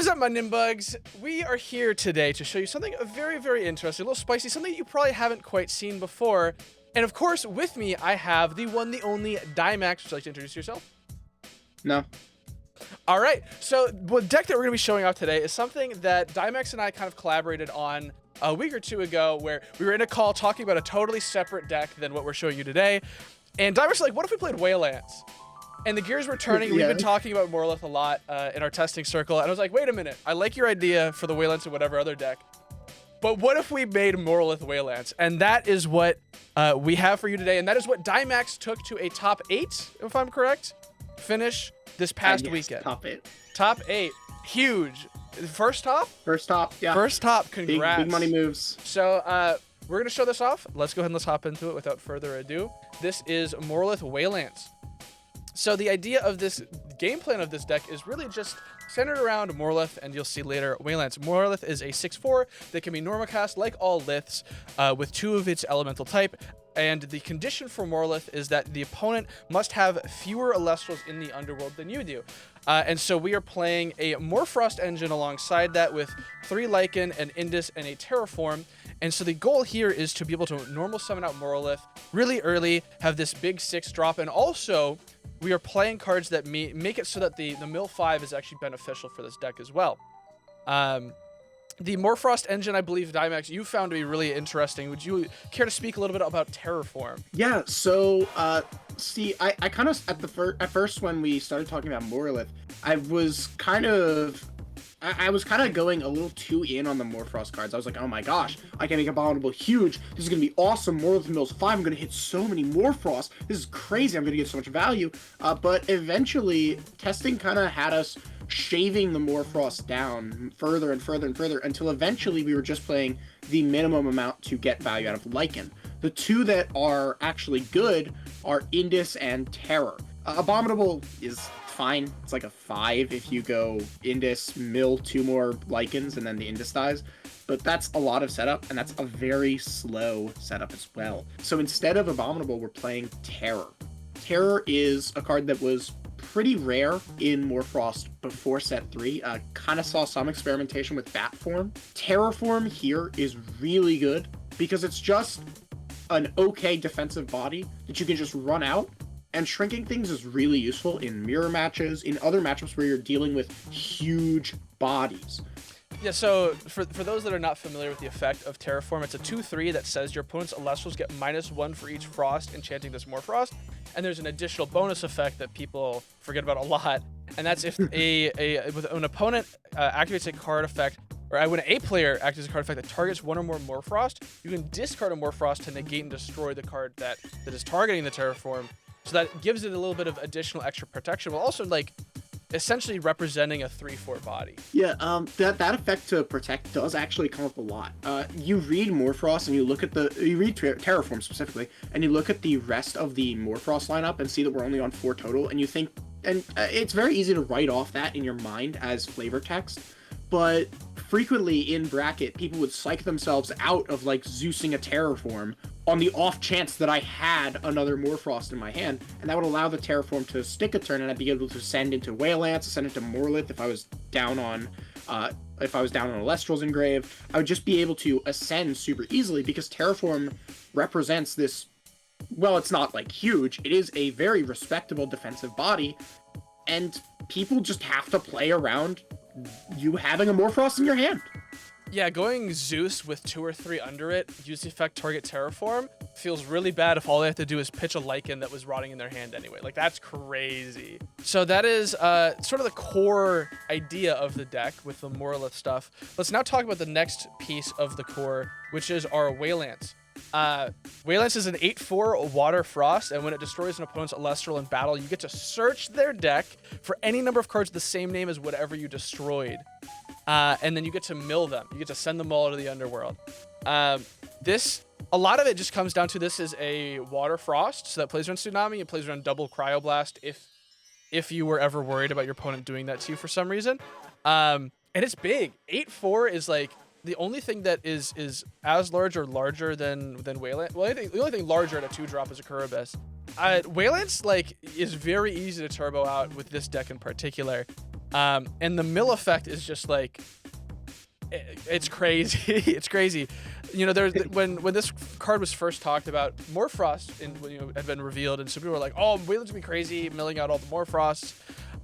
What is up, my Nimbugs? We are here today to show you something very, very interesting, a little spicy, something you probably haven't quite seen before. And of course, with me, I have the one, the only Daimax. Would you like to introduce yourself? No. All right. So the deck that we're going to be showing off today is something that Daimax and I kind of collaborated on a week or two ago, where we were in a call talking about a totally separate deck than what we're showing you today. And Daimax was like, what if we played Whalance? And the gears were turning. Yeah. We've been talking about Moralith a lot in our testing circle. And I was like, wait a minute. I like your idea for the Whalance or whatever other deck. But what if we made Moralith Whalance? And that is what we have for you today. And that is what Daimax took to a top 8, if I'm correct, finish this past Yes, weekend. Top 8. Top 8. Huge. First top? First top, yeah. First top. Congrats. Big money moves. So we're going to show this off. Let's go ahead and let's hop into it without further ado. This is Moralith Whalance. So the idea of this game plan of this deck is really just centered around Moralith, and you'll see later Whalance. Moralith is a 6/4 that can be normacast like all Liths with 2 of its elemental type. And the condition for Moralith is that the opponent must have fewer Elestrals in the underworld than you do. And so we are playing a Morphrost engine alongside that with 3 Lycan, an Indus, and a Terraform. And so the goal here is to be able to normal summon out Moralith really early, have this big 6 drop, and also we are playing cards that make it so that the mill 5 is actually beneficial for this deck as well. The Morphrost engine, I believe, Daimax, you found to be really interesting. Would you care to speak a little bit about Terraform? Yeah, so, see, I kind of, at first when we started talking about Moralith, I was kind of going a little too in on the Morphrost cards. I was like, oh my gosh, I can make Abominable huge. This is going to be awesome. Moralith mills 5. I'm going to hit so many Morphrost. This is crazy. I'm going to get so much value. But eventually, testing kind of had us shaving the Morphrost down further and further and further until eventually we were just playing the minimum amount to get value out of Lycan. The 2 that are actually good are Indus and Terror. Abominable is fine. It's like a 5 if you go Indus, mill 2 more Lycans, and then the Indus dies. But that's a lot of setup, and that's a very slow setup as well. So instead of Abominable, we're playing Terror. Terror is a card that was pretty rare in Morphrost before set 3. Kind of saw some experimentation with Bat Form. Terraform here is really good because it's just an okay defensive body that you can just run out. And shrinking things is really useful in mirror matches, in other matchups where you're dealing with huge bodies. Yeah, so for those that are not familiar with the effect of Terraform, it's a 2/3 that says your opponent's Elestrals get -1 for each Frost enchanting this Morphrost. And there's an additional bonus effect that people forget about a lot, and that's if an opponent activates a card effect, or when a player activates a card effect that targets 1 or more Morphrost, you can discard a Morphrost to negate and destroy the card that is targeting the Terraform. So that gives it a little bit of additional extra protection, while also like essentially representing a 3/4 body. Yeah, that effect to protect does actually come up a lot. You read Morphrost and you look at you read Terraform specifically, and you look at the rest of the Morphrost lineup and see that we're only on 4 total, and you think, and it's very easy to write off that in your mind as flavor text, but frequently in bracket, people would psych themselves out of like Zeusing a Terraform on the off chance that I had another Morphrost in my hand, and that would allow the Terraform to stick a turn, and I'd be able to send into Whalance, send into Moralith if I was down on Elestrals Engrave. I would just be able to ascend super easily because Terraform represents this, well, it's not like huge, it is a very respectable defensive body, and people just have to play around you having a Morphrost in your hand. Yeah, going Zeus with 2 or 3 under it, use the effect target Terraform, feels really bad if all they have to do is pitch a Lycan that was rotting in their hand anyway. Like, that's crazy. So that is sort of the core idea of the deck with the Moralith stuff. Let's now talk about the next piece of the core, which is our Whalance. Whalance is an 8/4 Water Frost, and when it destroys an opponent's Elestral in battle, you get to search their deck for any number of cards with the same name as whatever you destroyed. And then you get to mill them. You get to send them all to the underworld. A lot of it just comes down to this is a Water Frost, so that plays around Tsunami. It plays around double Cryoblast if you were ever worried about your opponent doing that to you for some reason. And it's big. 8/4 is like the only thing that is as large or larger than Wayland. Well, the only thing larger at a 2-drop is a Kuribus. Whalance like is very easy to turbo out with this deck in particular. And the mill effect is just like, it's crazy. It's crazy. You know, there's when this card was first talked about, Morphrost had been revealed, and so people were like, "Oh, Wayland's gonna be crazy, milling out all the Morphrosts."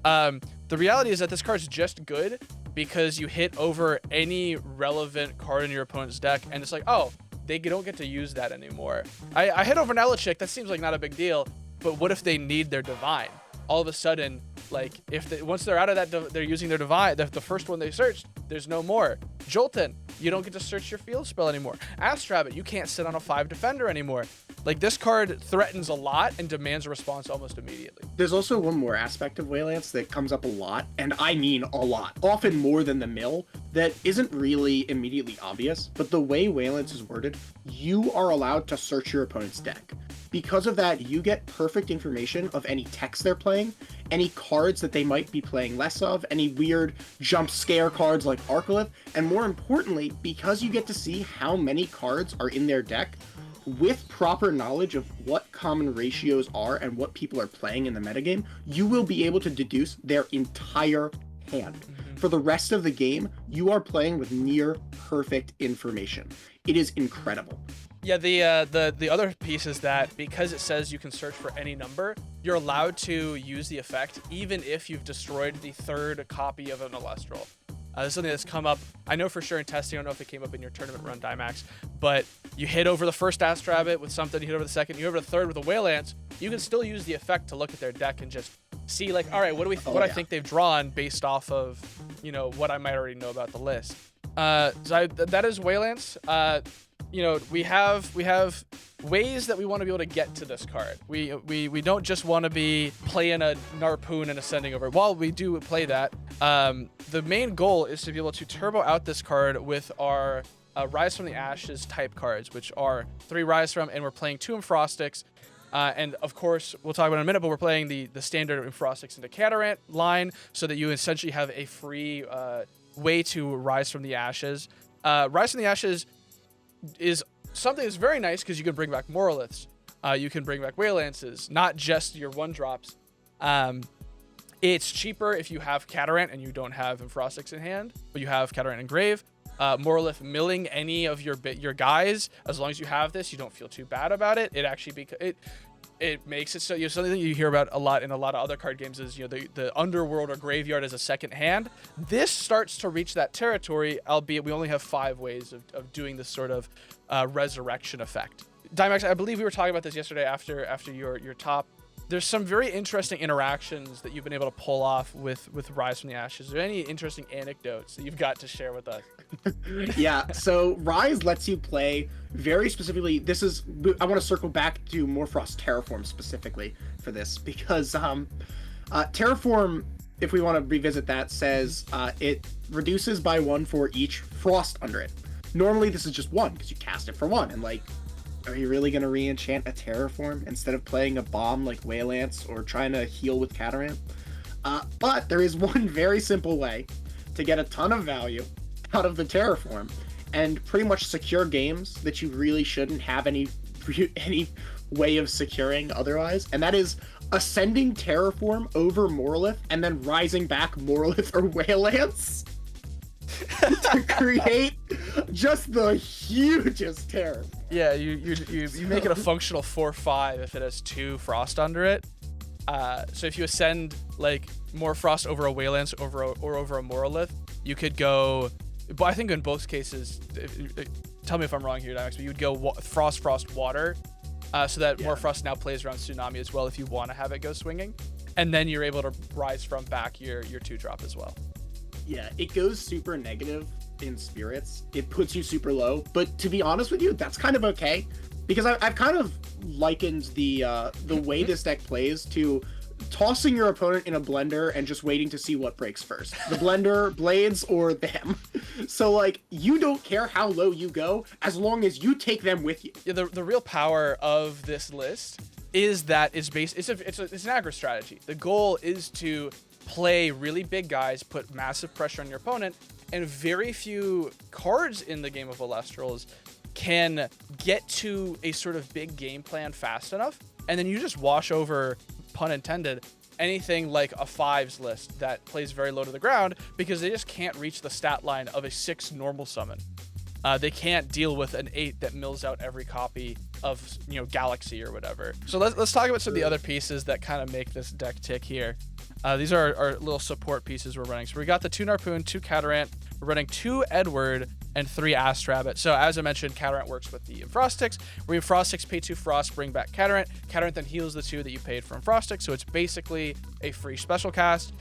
The reality is that this card's just good because you hit over any relevant card in your opponent's deck, and it's like, oh, they don't get to use that anymore. I hit over an Elechick, that seems like not a big deal, but what if they need their Divine? All of a sudden, like, once they're out of that, they're using their Divine, the first one they searched, there's no more. Jolton, you don't get to search your field spell anymore. Astrabbit, you can't sit on a 5 defender anymore. Like, this card threatens a lot and demands a response almost immediately. There's also one more aspect of Whalance that comes up a lot, and I mean a lot, often more than the mill, that isn't really immediately obvious, but the way Whalance is worded, you are allowed to search your opponent's deck. Because of that, you get perfect information of any text they're playing, any cards that they might be playing less of, any weird jump scare cards like Arcolith, and more importantly, because you get to see how many cards are in their deck, with proper knowledge of what common ratios are and what people are playing in the metagame, you will be able to deduce their entire hand. For the rest of the game, you are playing with near perfect information. It is incredible. Yeah, the other piece is that because it says you can search for any number, you're allowed to use the effect even if you've destroyed the third copy of an Elestral. This is something that's come up, I know for sure in testing, I don't know if it came up in your tournament run, Daimax, but you hit over the first Astrabbit with something, you hit over the second, you hit over the third with a Whalance, you can still use the effect to look at their deck and just see, like, all right, I think they've drawn based off of, you know, what I might already know about the list. That is Whalance. You know, we have ways that we want to be able to get to this card. We don't just want to be playing a Narpoon and ascending over. While we do play that, the main goal is to be able to turbo out this card with our Rise from the Ashes type cards, which are 3 Rise from, and we're playing 2 Infrostics. And of course, we'll talk about it in a minute, but we're playing the standard Infrostics into Catarant line so that you essentially have a free way to Rise from the Ashes. Rise from the Ashes is something that's very nice because you can bring back Moraliths, you can bring back Whalances, not just your 1-drops. It's cheaper if you have Catarant and you don't have Infrostics in hand, but you have Catarant and Grave. Moralith milling any of your guys, as long as you have this, you don't feel too bad about it. It actually it makes it so, you know, something that you hear about a lot in a lot of other card games is, you know, the underworld or graveyard as a second hand. This starts to reach that territory, albeit we only have 5 ways of doing this sort of resurrection effect. Daimax, I believe we were talking about this yesterday after your top. There's some very interesting interactions that you've been able to pull off with Rise from the Ashes. Are there any interesting anecdotes that you've got to share with us? Yeah, so Rise lets you play very specifically. I want to circle back to Morphrost Terraform specifically for this, because Terraform, if we want to revisit that, says it reduces by 1 for each frost under it. Normally this is just 1 because you cast it for 1, and like, are you really going to re-enchant a Terraform instead of playing a bomb like Whalance or trying to heal with Catarant? But there is one very simple way to get a ton of value out of the Terraform and pretty much secure games that you really shouldn't have any way of securing otherwise, and that is ascending Terraform over Moralith and then rising back Moralith or Whalance to create just the hugest terror. Yeah, you make it a functional 4/5 if it has 2 frost under it. So if you ascend like Morphrost over a Whalance or over a Moralith, you could go. But I think in both cases, tell me if I'm wrong here, Daimax, but you would go Frost, Water, so that Morphrost now plays around Tsunami as well if you want to have it go swinging, and then you're able to rise from back your 2-drop as well. Yeah, it goes super negative in Spirits. It puts you super low, but to be honest with you, that's kind of okay, because I've kind of likened the way this deck plays to tossing your opponent in a blender and just waiting to see what breaks first. The blender, blades, or them. So like, you don't care how low you go as long as you take them with you. Yeah, the real power of this list is that it's an aggro strategy. The goal is to play really big guys, put massive pressure on your opponent, and very few cards in the game of Elestrals can get to a sort of big game plan fast enough, and then you just wash over, pun intended, anything like a 5s list that plays very low to the ground because they just can't reach the stat line of a 6 normal summon. They can't deal with an 8 that mills out every copy of, Galaxy or whatever. So let's talk about some of the other pieces that kind of make this deck tick here. These are our little support pieces we're running. So we got the 2 Narpoon, 2 Catarant, we're running 2 Edward, and 3 Astrabbit. So as I mentioned, Catarant works with the Enfrostics. We Enfrostics, pay 2 Frost, bring back Catarant. Catarant then heals the 2 that you paid for Enfrostics, so it's basically a free special cast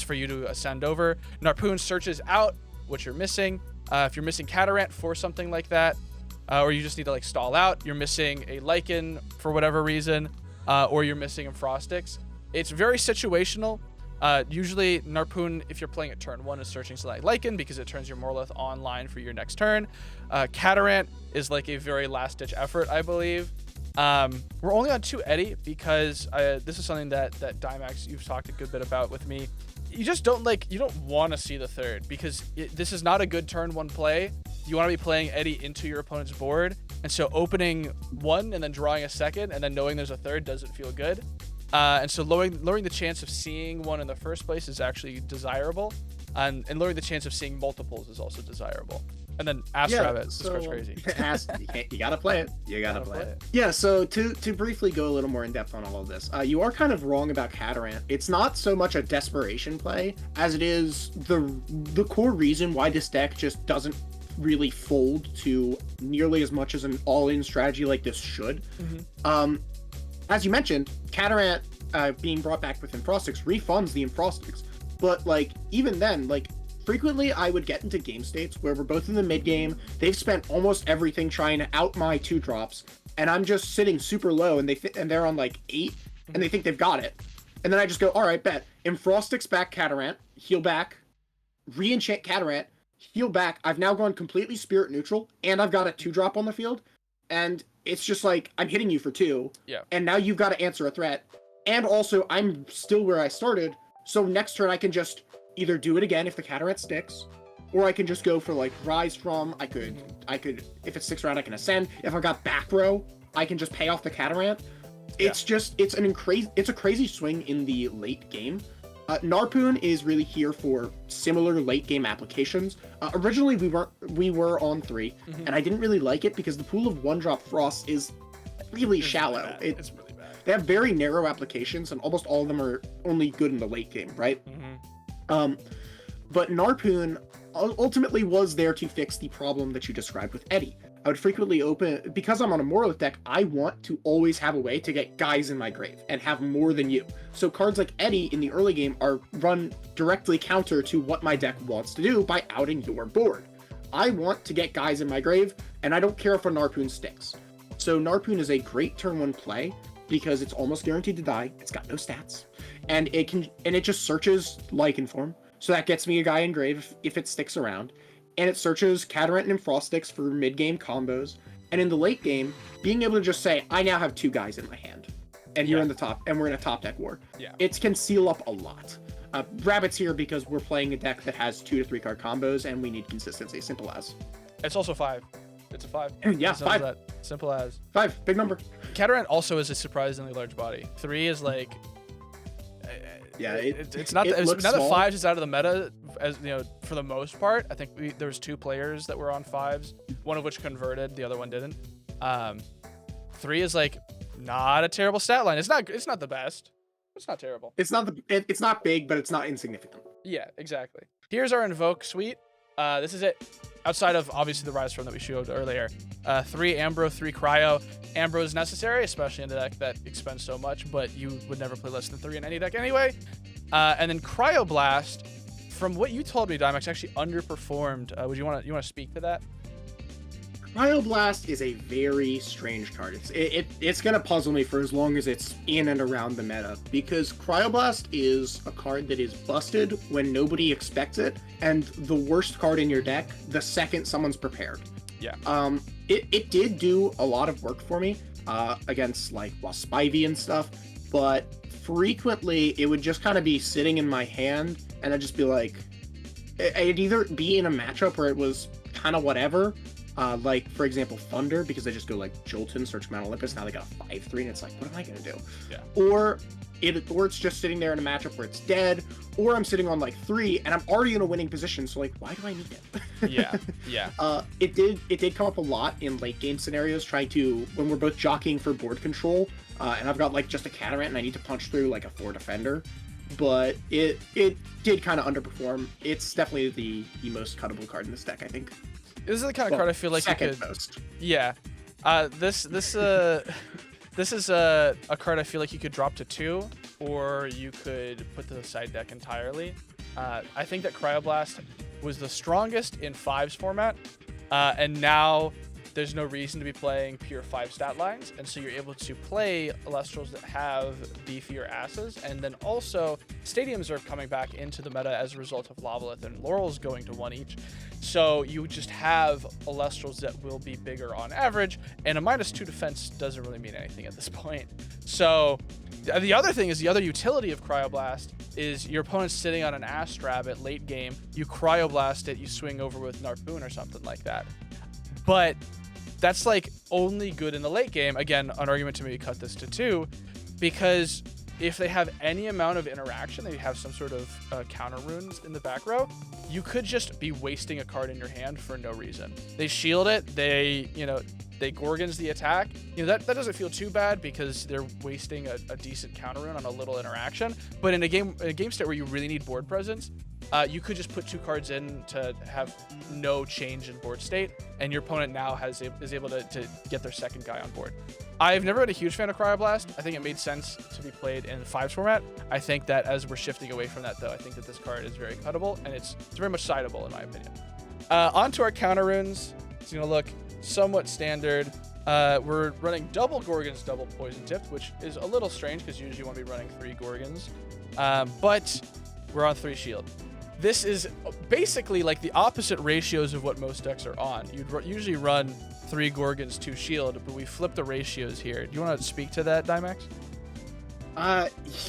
for you to ascend over. Narpoon searches out what you're missing. If you're missing Catarant for something like that, or you just need to like stall out, you're missing a Lycan for whatever reason, or you're missing Enfrostics. It's very situational. Usually Narpoon, if you're playing at turn 1, is searching Select Lycan because it turns your Moralith online for your next turn. Catarant is like a very last-ditch effort, I believe. We're only on 2 Eddie because this is something that Daimax, you've talked a good bit about with me. You just don't want to see the 3rd because this is not a good turn 1 play. You want to be playing Eddie into your opponent's board, and so opening 1 and then drawing a 2nd and then knowing there's a 3rd doesn't feel good. And so lowering the chance of seeing 1 in the first place is actually desirable, and lowering the chance of seeing multiples is also desirable. And then Astrabbit just goes crazy. You gotta play it. You gotta play it. Yeah, so to briefly go a little more in depth on all of this, you are kind of wrong about Catarant. It's not so much a desperation play as it is the core reason why this deck just doesn't really fold to nearly as much as an all-in strategy like this should. As you mentioned, Catarant being brought back with Enfrostics refunds the Enfrostics, but even then, frequently I would get into game states where we're both in the mid game, they've spent almost everything trying to out my 2 drops, and I'm just sitting super low, and they're on 8, and they think they've got it, and then I just go, all right, bet. Enfrostics back Catarant, heal back, re-enchant Catarant, heal back. I've now gone completely spirit neutral, and I've got a 2-drop on the field, and it's just I'm hitting you for 2, and now you've got to answer a threat, and also I'm still where I started, so next turn I can just either do it again if the Catarant sticks, or I can just go for Rise From. I could if it sticks around I can ascend. If I've got back row, I can just pay off the Catarant. It's a crazy swing in the late game. Narpoon is really here for similar late game applications. Originally we were on 3, and I didn't really like it because the pool of 1-drop Frost is really shallow. It's really bad. They have very narrow applications, and almost all of them are only good in the late game, right? But Narpoon ultimately was there to fix the problem that you described with Eddie. I would frequently open, because I'm on a Moralith deck, I want to always have a way to get guys in my grave and have more than you. So cards like Eddie in the early game are run directly counter to what my deck wants to do by outing your board. I want to get guys in my grave, and I don't care if a Narpoon sticks. So Narpoon is a great turn 1 play because it's almost guaranteed to die. It's got no stats, and it just searches Lycan form. So that gets me a guy in grave if it sticks around. And it searches Catarant and Enfrostics for mid-game combos. And in the late game, being able to just say, I now have 2 guys in my hand. And you're in the top, and we're in a top deck war. It can seal up a lot. Rabbit's here because we're playing a deck that has 2 to 3 card combos, and we need consistency, simple as. It's also 5. It's a 5. Yeah, 5. That. Simple as. 5, big number. Catarant also is a surprisly large body. 3 is it's not now that 5 is out of the meta, as for the most part. I think there was 2 players that were on 5s, one of which converted, the other one didn't. 3 is not a terrible stat line. It's not the best. It's not terrible. It's not big, but it's not insignificant. Yeah, exactly. Here's our Invoke suite. This is it. Outside of obviously the Rise From that we showed earlier. 3 Ambro, 3 Cryo. Ambro is necessary, especially in a deck that expends so much, but you would never play less than 3 in any deck anyway. And then Cryoblast, from what you told me, Daimax, actually underperformed. Would you want to speak to that? Cryoblast is a very strange card. It's gonna puzzle me for as long as it's in and around the meta, because Cryoblast is a card that is busted when nobody expects it, and the worst card in your deck the second someone's prepared. Yeah. It did do a lot of work for me against Spivey and stuff, but frequently it would just kind of be sitting in my hand, and I'd just be it'd either be in a matchup where it was kind of whatever. For example, Thunder, because they just go Jolton, search Mount Olympus, now they got a 5/3, and it's what am I gonna do? Yeah. Or or it's just sitting there in a matchup where it's dead, or I'm sitting on like 3 and I'm already in a winning position, so like, why do I need it? Yeah. It did come up a lot in late game scenarios, trying to, when we're both jockeying for board control, and I've got like just a Catarant and I need to punch through like a 4 defender, but it did kind of underperform. It's definitely the most cuttable card in this deck, I think. This is the kind of card I feel like second you could. most. Yeah. This is a card I feel like you could drop to 2, or you could put to the side deck entirely. I think that Cryoblast was the strongest in 5's format, and now there's no reason to be playing pure 5 stat lines, and so you're able to play Elestrals that have beefier asses, and then also stadiums are coming back into the meta as a result of Lavalith and Laurel's going to 1 each. So you just have Elestrals that will be bigger on average, and a -2 defense doesn't really mean anything at this point. So the other thing is, the other utility of Cryoblast is your opponent's sitting on an Astrabbit late game, you Cryoblast it, you swing over with Narpoon or something like that. But that's like only good in the late game. Again, an argument to maybe cut this to 2, because if they have any amount of interaction, they have some sort of counter runes in the back row, you could just be wasting a card in your hand for no reason. They shield it, they Gorgons the attack. That doesn't feel too bad because they're wasting a decent counter rune on a little interaction. But in a game state where you really need board presence, you could just put 2 cards in to have no change in board state, and your opponent now is able to get their second guy on board. I've never been a huge fan of Cryoblast. I think it made sense to be played in 5's format. I think that as we're shifting away from that, though, I think that this card is very cuttable, and it's very much sideable in my opinion. Onto our counter runes. It's going to look somewhat standard. We're running double Gorgons, double Poison Tipped, which is a little strange because usually you want to be running 3 Gorgons. But we're on 3 shield. This is basically like the opposite ratios of what most decks are on. You'd usually run 3 Gorgons, 2 shield, but we flip the ratios here. Do you want to speak to that, Daimax?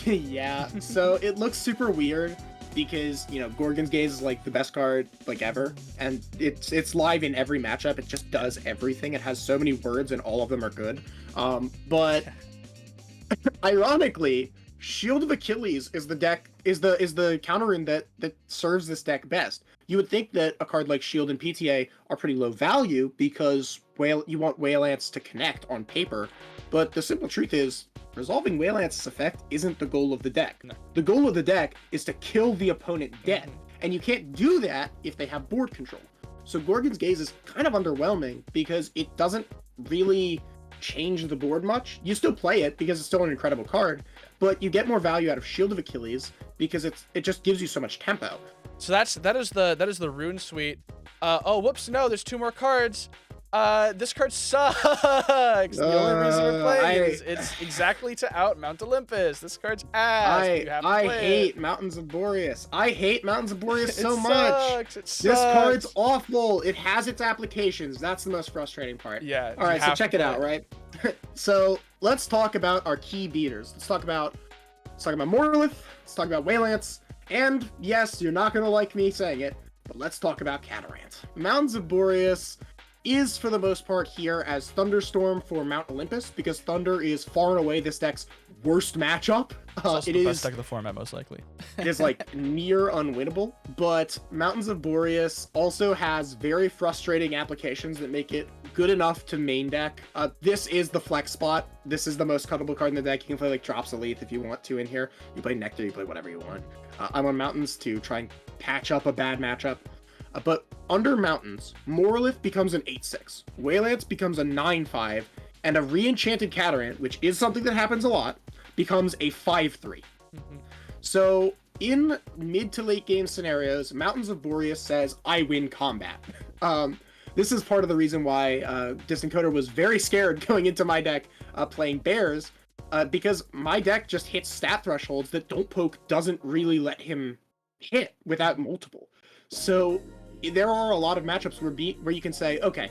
Yeah. So it looks super weird because, Gorgon's Gaze is like the best card like ever, and it's live in every matchup. It just does everything. It has so many words and all of them are good. But ironically, Shield of Achilles is the counter rune that serves this deck best. You would think that a card like Shield and PTA are pretty low value because you want Whalance to connect on paper, but the simple truth is resolving Whalance's effect isn't the goal of the deck. No. The goal of the deck is to kill the opponent dead, and you can't do that if they have board control. So Gorgon's Gaze is kind of underwhelming because it doesn't really change the board much. You still play it because it's still an incredible card, but you get more value out of Shield of Achilles because it just gives you so much tempo. So that is the rune suite. Oh, whoops! No, there's 2 more cards. This card sucks. The only reason we're playing is it's exactly to out Mount Olympus. This card's ass. I hate Mountains of Boreas. I hate Mountains of Boreas so much. It sucks. This card's awful. It has its applications. That's the most frustrating part. Yeah. All right, so check it out, right? So let's talk about our key beaters. Let's talk about Moralith. Let's talk about Whalance. And yes, you're not gonna like me saying it, but let's talk about Catarant. Mountains of Boreas is for the most part here as Thunderstorm for Mount Olympus because Thunder is far and away this deck's worst matchup. It's also the best deck of the format, most likely. It is like near unwinnable, but Mountains of Boreas also has very frustrating applications that make it good enough to main deck. This is the flex spot. This is the most cuttable card in the deck. You can play like Drops Elite if you want to in here. You play Nectar, you play whatever you want. I'm on Mountains to try and patch up a bad matchup. But under Mountains, Moralith becomes an 8/6, Whalance becomes a 9/5, and a re-enchanted Catarant, which is something that happens a lot, becomes a 5/3. So in mid to late game scenarios, Mountains of Boreas says, I win combat. This is part of the reason why Distant Coder was very scared going into my deck playing Bears, because my deck just hits stat thresholds that Don't Poke doesn't really let him hit without multiple. So there are a lot of matchups where you can say, okay,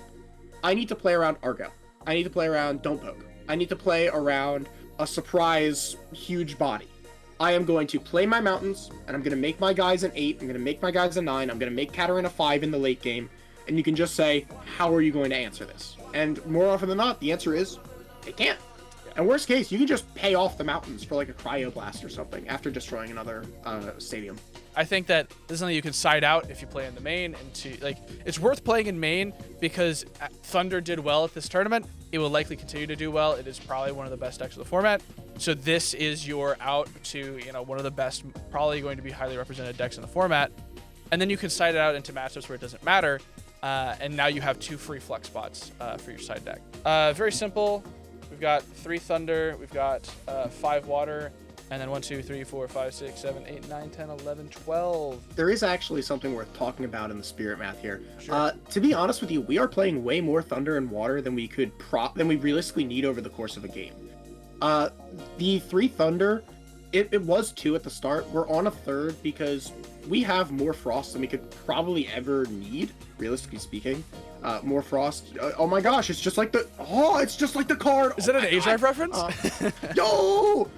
I need to play around Argo. I need to play around Don't Poke. I need to play around a surprise huge body. I am going to play my Mountains, and I'm going to make my guys an 8. I'm going to make my guys a 9. I'm going to make Catarant a 5 in the late game. And you can just say, how are you going to answer this? And more often than not, the answer is, they can't. And worst case, you can just pay off the mountains for like a cryoblast or something after destroying another stadium. I think that this is something you can side out if you play in the main, it's worth playing in main because Thunder did well at this tournament. It will likely continue to do well. It is probably one of the best decks of the format. So this is your out to, one of the best, probably going to be highly represented decks in the format. And then you can side it out into matchups where it doesn't matter. And now you have 2 free flex spots for your side deck. Very simple. We've got 3 Thunder, we've got 5 Water, and then 1, 2, 3, 4, 5, 6, 7, 8, 9, 10, 11, 12. There is actually something worth talking about in the spirit math here. Sure. To be honest with you, we are playing way more Thunder and Water than we realistically need over the course of a game. The 3 Thunder, it was 2 at the start. We're on a 3rd because we have more Frost than we could probably ever need, realistically speaking. Morphrost. Oh my gosh, it's just like the card. Is that an Age-Drive reference? No!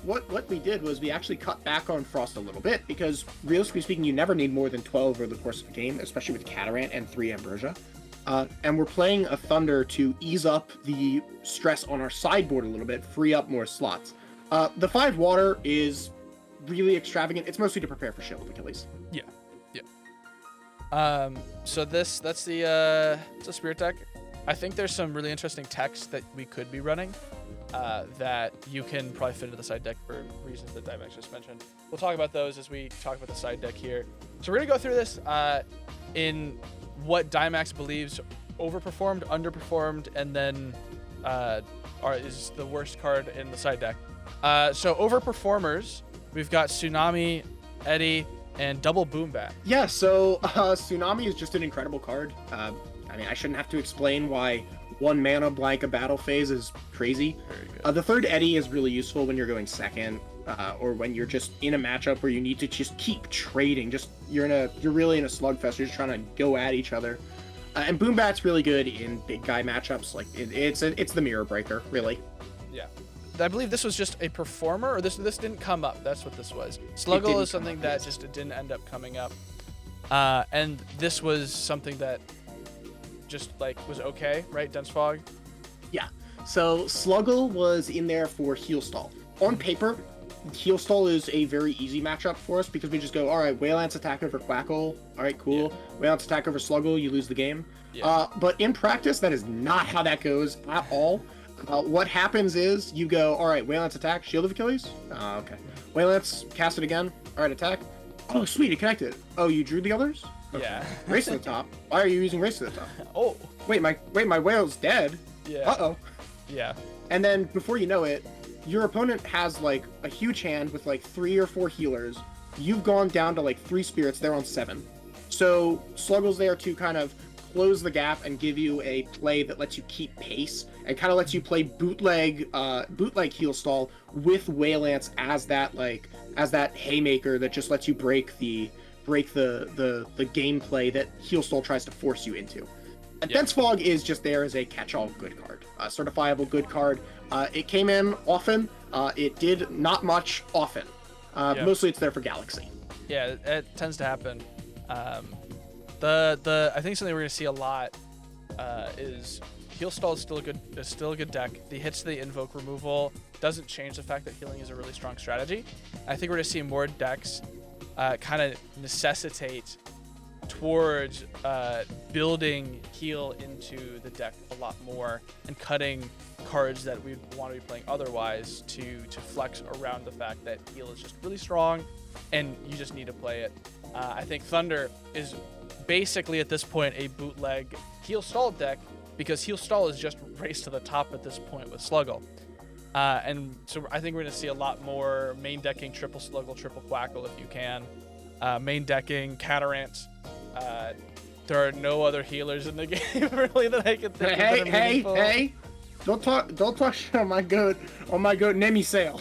What we did was we actually cut back on Frost a little bit because, realistically speaking, you never need more than 12 over the course of the game, especially with Catarant and 3 Ambrosia. And we're playing a Thunder to ease up the stress on our sideboard a little bit, free up more slots. The 5 Water is really extravagant. It's mostly to prepare for Shield Achilles. Yeah. So that's the Spirit deck. I think there's some really interesting text that we could be running that you can probably fit into the side deck for reasons that Daimax just mentioned. We'll talk about those as we talk about the side deck here. So we're gonna go through this in what Daimax believes overperformed, underperformed, and then is the worst card in the side deck. So overperformers, we've got Tsunami, Eddy, and double Boombat. Yeah, so Tsunami is just an incredible card. I mean, I shouldn't have to explain why 1 mana blank a battle phase is crazy. Very good. The 3rd Eddy is really useful when you're going 2nd, or when you're just in a matchup where you need to just keep trading. You're really in a slugfest. You're just trying to go at each other. And Boombat's really good in big guy matchups. Like it's the mirror breaker, really. Yeah. I believe this was just a performer, or this didn't come up. That's what this was. Sluggle is something that just didn't end up coming up. And this was something that just was okay, right? Dense Fog? Yeah. So Sluggle was in there for heal stall. On paper, heal stall is a very easy matchup for us because we just go, all right, Wayland's attack over Quackle. All right, cool. Yeah. Wayland's attack over Sluggle, you lose the game. Yeah. But in practice, that is not how that goes at all. What happens is you go, all right, Wayland's attack, Shield of Achilles. Okay. Wayland's cast it again. All right, attack. Oh, sweet, it connected. Oh, you drew the others? Okay. Yeah. Race to the top. Why are you using Race to the top? Oh. Wait, my whale's dead. Yeah. Uh-oh. Yeah. And then before you know it, your opponent has a huge hand with 3 or 4 healers. You've gone down to 3 spirits. They're on 7. So Sluggle's there to kind of close the gap and give you a play that lets you keep pace and kind of lets you play bootleg heal stall with Whalance as that haymaker that just lets you break the gameplay that heal stall tries to force you into. And Dense Fog is just there as a catch-all good card, a certifiable good card. It came in often. It did not much often. Mostly it's there for Galaxy. Yeah, it tends to happen. I think something we're gonna see a lot is Heal Stall is still a good deck. The hits to the invoke removal doesn't change the fact that healing is a really strong strategy. I think we're gonna see more decks kind of necessitate towards building heal into the deck a lot more and cutting cards that we want to be playing otherwise to flex around the fact that heal is just really strong and you just need to play it. I think Thunder is basically at this point a bootleg heal stall deck because heal stall is just race to the top at this point with Sluggle. And so I think we're going to see a lot more main decking triple Sluggle, triple Quackle if you can. Main decking Catarant. There are no other healers in the game really that I can think of. Hey! Don't touch on my goat Nemi Sale.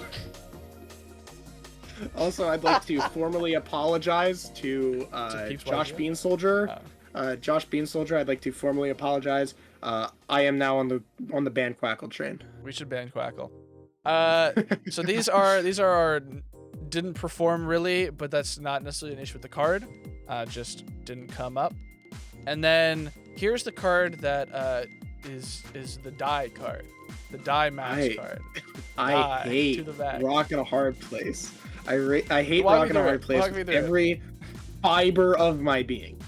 Also, I'd like to formally apologize to Josh Bean Soldier. Josh Bean Soldier, I'd like to formally apologize. I am now on the ban Quackle train. We should ban Quackle. So these are our didn't perform really, but that's not necessarily an issue with the card. Just didn't come up. And then here's the card that is the die card. The Daimax card. I hate to the back. Rock in a Hard Place. I hate Walk Rock me in a through Hard it. Place Walk me with through it. every fiber of my being.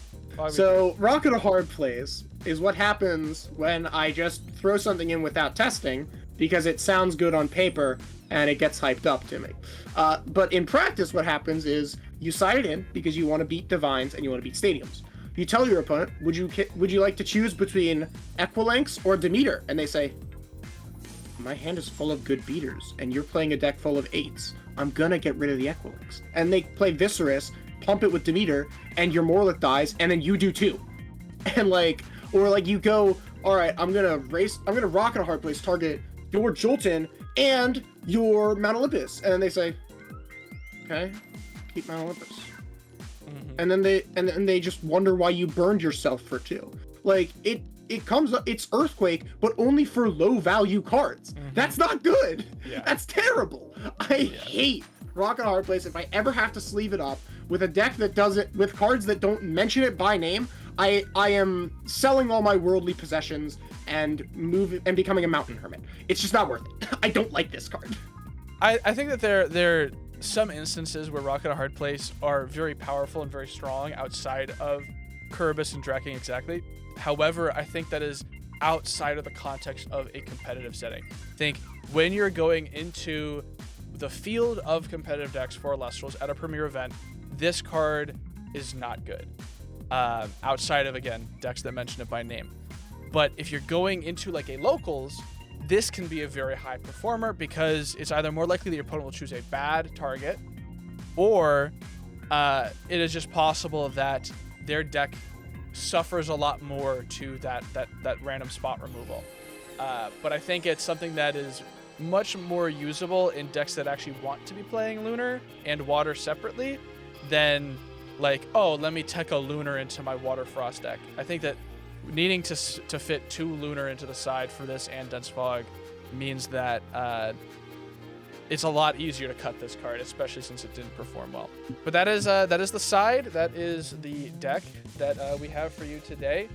So Rock in a Hard Place is what happens when I just throw something in without testing because it sounds good on paper and it gets hyped up to me. But in practice, what happens is you side it in because you want to beat Divines and you want to beat Stadiums. You tell your opponent, would you like to choose between Equilinx or Demeter? And they say, my hand is full of good beaters, and you're playing a deck full of 8s. I'm gonna get rid of the Equilinx. And they play Viscerus, pump it with Demeter, and your Moralith dies, and then you do too. And or you go, all right, I'm gonna Rock in a Hard Place, target your Jolton and your Mount Olympus. And then they say, okay, keep Mount Olympus. And then they just wonder why you burned yourself for 2. It comes up, it's Earthquake, but only for low value cards. That's not good. Yeah. That's terrible. I hate Rock in a Hard Place. If I ever have to sleeve it up with a deck that doesn't, with cards that don't mention it by name, I am selling all my worldly possessions and becoming a mountain hermit. It's just not worth it. I don't like this card. I think that there are some instances where Rock in a Hard Place are very powerful and very strong outside of Kerberos and Drekking exactly. However, I think that is outside of the context of a competitive setting. I think when you're going into the field of competitive decks for Elestrals at a premier event, this card is not good. Outside of, again, decks that mention it by name. But if you're going into a locals, this can be a very high performer because it's either more likely that your opponent will choose a bad target, or it is just possible that their deck suffers a lot more to that random spot removal. But I think it's something that is much more usable in decks that actually want to be playing Lunar and Water separately than oh, let me tech a Lunar into my Water Frost deck. I think that needing to fit 2 Lunar into the side for this and Dense Fog means that it's a lot easier to cut this card, especially since it didn't perform well. But that is the side. That is the deck that we have for you today.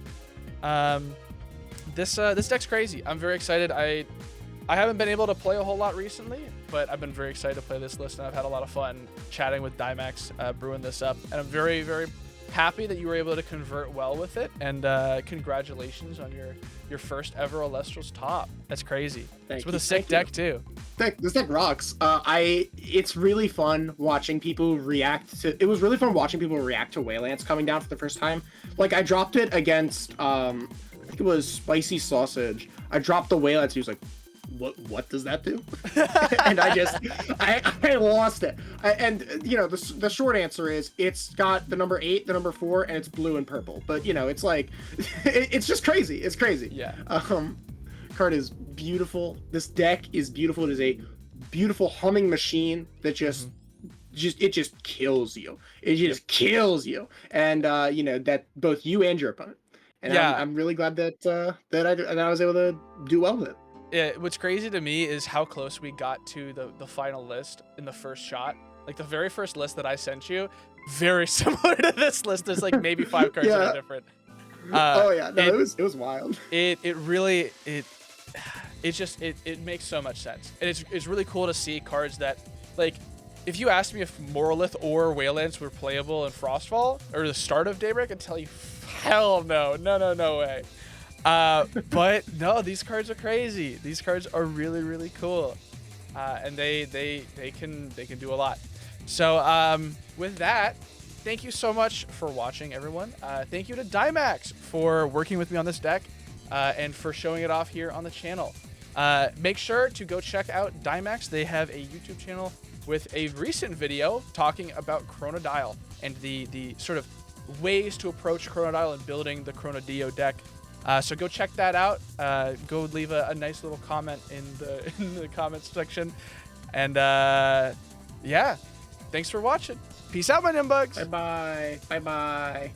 This deck's crazy. I'm very excited. I haven't been able to play a whole lot recently, but I've been very excited to play this list, and I've had a lot of fun chatting with Daimax, brewing this up, and I'm very, very happy that you were able to convert well with it, and congratulations on your first ever Elestrals top. That's crazy. It's with a sick deck too. This deck rocks. It's really fun watching people react to. It was really fun watching people react to Whalance coming down for the first time. I dropped it against I think it was Spicy Sausage. I dropped the Whalance. He was like, what does that do? And I lost it. The short answer is it's got the number 8, the number 4, and it's blue and purple. But it's it's just crazy. It's crazy. Yeah. Card is beautiful. This deck is beautiful. It is a beautiful humming machine that just kills you. It just kills you. And that both you and your opponent. And yeah. I'm really glad that I was able to do well with it. Yeah, what's crazy to me is how close we got to the final list in the first shot. The very first list that I sent you, very similar to this list. There's maybe 5 cards that are different. It was wild. It makes so much sense, and it's really cool to see cards that if you asked me if Moralith or Whalance were playable in Frostfall or the start of Daybreak, I'd tell you, hell no way. But no, these cards are crazy. These cards are really, really cool, and they can do a lot. So with that, thank you so much for watching, everyone. Thank you to Daimax for working with me on this deck, and for showing it off here on the channel. Make sure to go check out Daimax. They have a YouTube channel with a recent video talking about Chronodial and the sort of ways to approach Chronodial and building the Chronodio deck. So go check that out. Go leave a nice little comment in the comments section. And yeah, thanks for watching. Peace out, my Nimbugs. Bye-bye. Bye-bye.